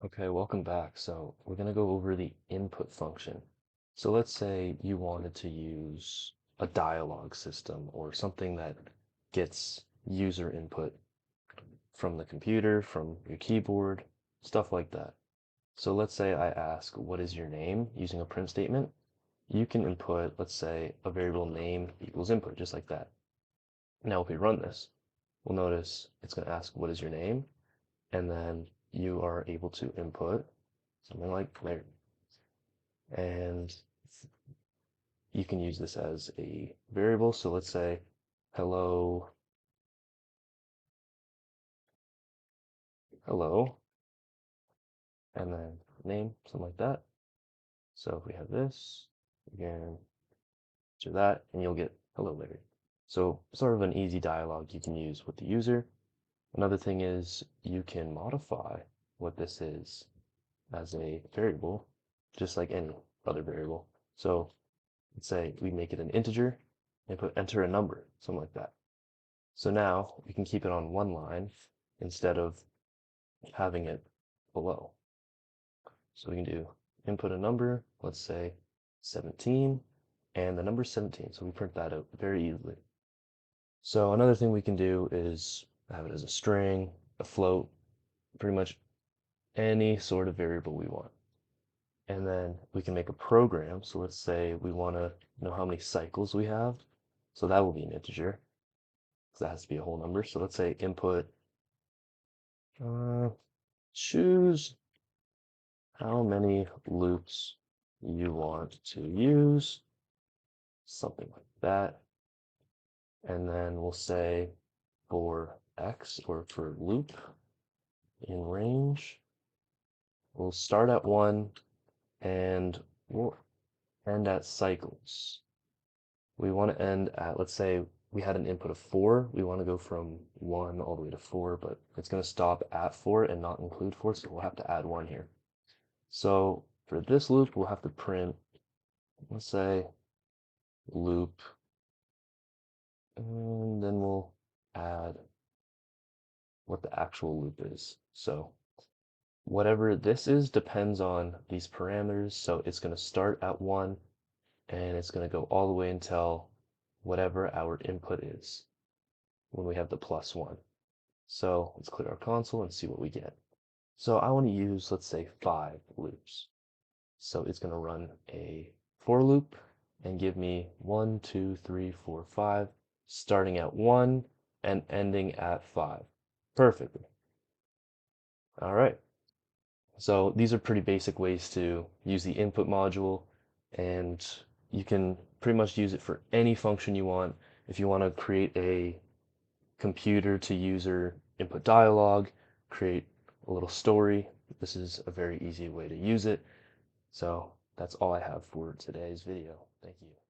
Okay, welcome back. So we're going to go over the input function. So let's say you wanted to use a dialogue system or something that gets user input from the computer, from your keyboard, stuff like that. So let's say I ask, what is your name using a print statement? You can input, let's say, a variable name equals input, just like that. Now if we run this, we'll notice it's going to ask, what is your name? And then you are able to input something like there. And you can use this as a variable. So let's say hello, hello, and then name, something like that. So if we have this, we can do that, and you'll get hello Larry. So sort of an easy dialogue you can use with the user. Another thing is you can modify what this is as a variable, just like any other variable. So let's say we make it an integer and put enter a number, something like that. So now we can keep it on one line instead of having it below. So we can do input a number, let's say 17, and the number is 17. So we print that out very easily. So another thing we can do is have it as a string, a float, pretty much any sort of variable we want. And then we can make a program. So let's say we want to know how many cycles we have. So that will be an integer, because that has to be a whole number. So let's say input, choose how many loops you want to use, something like that. And then we'll say for x, or for loop in range, we'll start at 1 and we'll end at cycles. We want to end at, let's say we had an input of 4, we want to go from 1 all the way to 4, but it's going to stop at 4 and not include 4, so we'll have to add 1 here. So for this loop, we'll have to print, let's say, loop, and then we'll add what the actual loop is. So whatever this is depends on these parameters. So it's going to start at 1 and it's going to go all the way until whatever our input is when we have the +1. So let's clear our console and see what we get. So I want to use, let's say, 5 loops. So it's going to run a for loop and give me 1, 2, 3, 4, 5, starting at 1 and ending at 5 perfectly. All right. So these are pretty basic ways to use the input module, and you can pretty much use it for any function you want. If you want to create a computer to user input dialogue, create a little story, this is a very easy way to use it. So that's all I have for today's video. Thank you.